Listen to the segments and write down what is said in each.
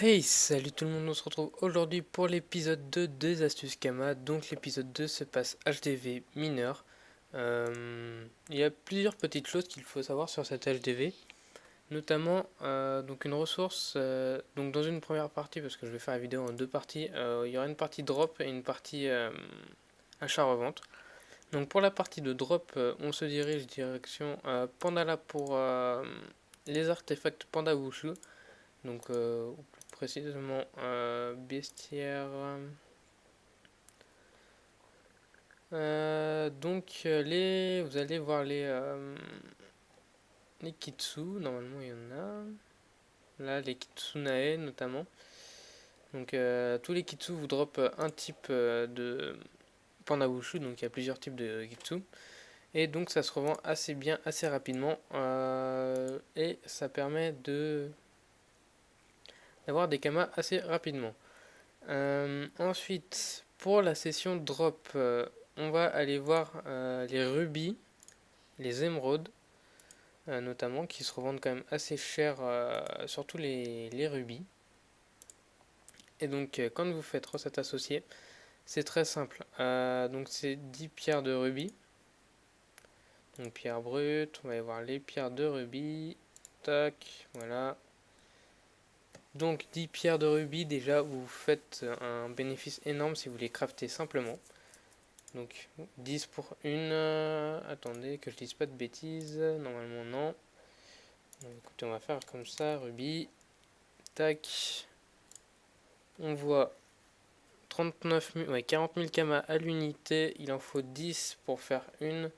Hey, salut tout le monde, on se retrouve aujourd'hui pour l'épisode 2 des Astuces Kama. Donc l'épisode 2 se passe HDV mineur. Il y a plusieurs petites choses qu'il faut savoir sur cet HDV, notamment donc une ressource. Donc dans une première partie, parce que je vais faire la vidéo en deux parties, il y aura une partie drop et une partie achat-revente. Donc pour la partie de drop, on se dirige direction Pandala pour les artefacts Panda Wushu. Donc, ou plus précisément, bestiaire. Vous allez voir les kitsu. Normalement, il y en a. Là, les kitsunae notamment. Donc, tous les kitsu vous drop un type de panda wushu. Donc, il y a plusieurs types de kitsu. Et donc, ça se revend assez bien, assez rapidement. Et ça permet d'avoir des kamas assez rapidement. Ensuite, pour la session drop, on va aller voir les rubis, les émeraudes, notamment, qui se revendent quand même assez cher, surtout les rubis. Et donc, quand vous faites recette associée, c'est très simple. Donc, c'est 10 pierres de rubis. Donc, pierre brute, on va aller voir les pierres de rubis. Tac, voilà. Donc, 10 pierres de rubis, déjà, vous faites un bénéfice énorme si vous les craftez simplement. Donc 10 pour une. Attendez, que je dise pas de bêtises. Normalement, non. Donc, écoutez, on va faire comme ça. Rubis. Tac. On voit 39 000, ouais, 40 000 kamas à l'unité. Il en faut 10 pour faire une.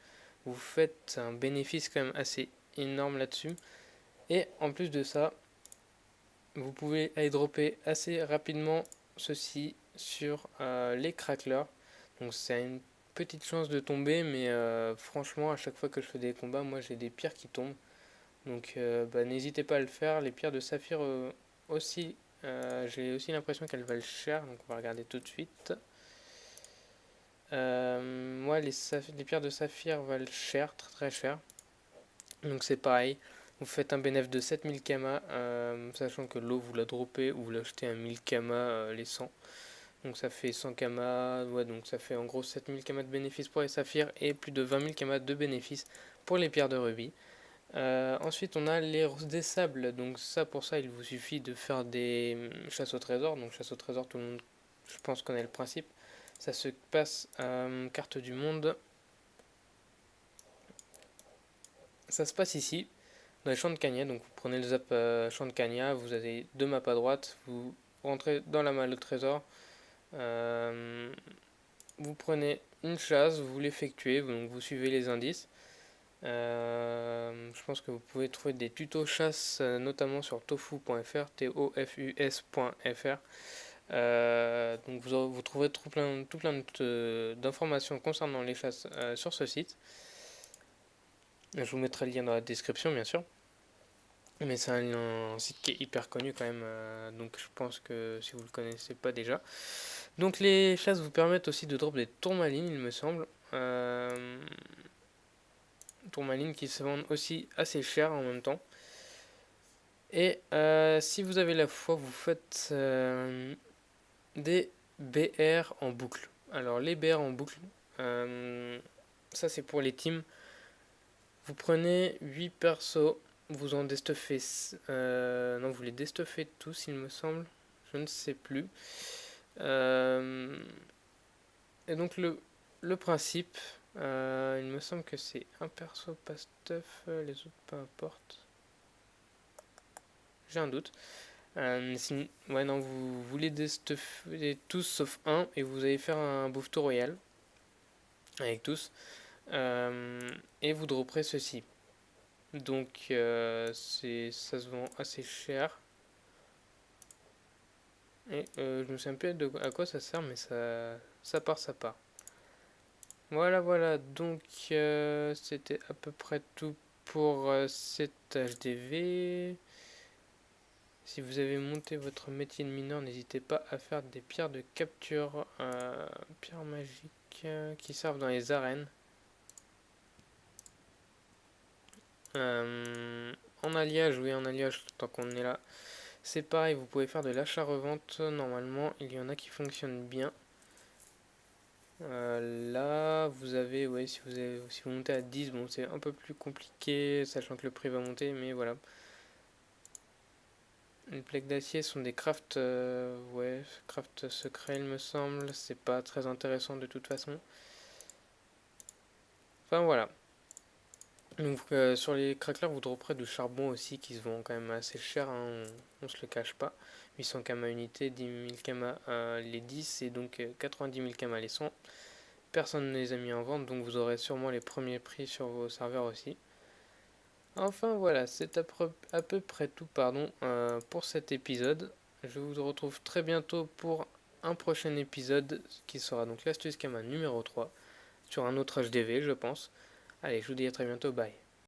Vous faites un bénéfice quand même assez énorme là-dessus. Et en plus de ça, vous pouvez airdropper assez rapidement ceci sur les cracklers. Donc c'est une petite chance de tomber, mais franchement, à chaque fois que je fais des combats, moi j'ai des pierres qui tombent. Donc n'hésitez pas à le faire. Les pierres de saphir aussi, j'ai aussi l'impression qu'elles valent cher, donc on va regarder tout de suite. Moi, les pierres de saphir valent cher, très très cher. Donc c'est pareil. Vous faites un bénéfice de 7000 kamas, sachant que l'eau vous la droppez ou vous l'achetez à 1000 kamas les 100. Donc ça fait 100 kamas, ouais, donc ça fait en gros 7000 kamas de bénéfices pour les saphirs et plus de 20 000 kamas de bénéfices pour les pierres de rubis. Ensuite, on a les roses des sables. Donc ça, pour ça, il vous suffit de faire des chasses au trésor. Donc chasse au trésor, tout le monde, je pense, connaît le principe. Ça se passe à carte du monde. Ça se passe ici, dans les champs de Cagna. Donc vous prenez le zap champ de Cagna, vous avez deux maps à droite, vous rentrez dans la malle au trésor. Euh, Vous prenez une chasse, vous l'effectuez, donc vous suivez les indices. Je pense que vous pouvez trouver des tutos chasse, notamment sur tofu.fr, tofus.fr. Donc vous trouverez tout plein d'informations concernant les chasses sur ce site. Je vous mettrai le lien dans la description, bien sûr. Mais c'est un site qui est hyper connu quand même, donc je pense que si vous ne le connaissez pas déjà. Donc les chasses vous permettent aussi de drop des tourmalines, il me semble. Tourmalines qui se vendent aussi assez cher en même temps. Et si vous avez la foi, vous faites des BR en boucle. Alors les BR en boucle, ça c'est pour les teams. Vous prenez 8 persos, vous en destuffez... non, vous les destuffez tous il me semble. Je ne sais plus. Euh, et donc le principe, il me semble que c'est un perso pas stuff, les autres peu importe. J'ai un doute. Ouais, non, vous voulez destuffer tous sauf un et vous allez faire un bouffe-tout royal avec tous. Et vous dropperez ceci. Donc, ça se vend assez cher. Et je me souviens plus à quoi ça sert, mais ça part, ça part. Voilà, voilà, donc c'était à peu près tout pour cet HDV. Si vous avez monté votre métier de mineur, n'hésitez pas à faire des pierres de capture, pierres magiques qui servent dans les arènes. En alliage, oui, en alliage, tant qu'on est là. C'est pareil, vous pouvez faire de l'achat-revente. Normalement, il y en a qui fonctionnent bien. Là, vous avez, ouais, si vous montez à 10, bon, c'est un peu plus compliqué, sachant que le prix va monter, mais voilà. Les plaques d'acier sont des crafts, ouais, craft secrets, il me semble. C'est pas très intéressant de toute façon. Enfin, voilà. Donc, sur les cracklers, vous dropperez du charbon aussi, qui se vend quand même assez cher, hein, on se le cache pas. 800 kama unité, 10 000 kama les 10, et donc 90 000 kama les 100. Personne ne les a mis en vente, donc vous aurez sûrement les premiers prix sur vos serveurs aussi. Enfin voilà, c'est à peu près tout pour cet épisode. Je vous retrouve très bientôt pour un prochain épisode qui sera donc l'astuce Kama numéro 3 sur un autre HDV je pense. Allez, je vous dis à très bientôt, bye.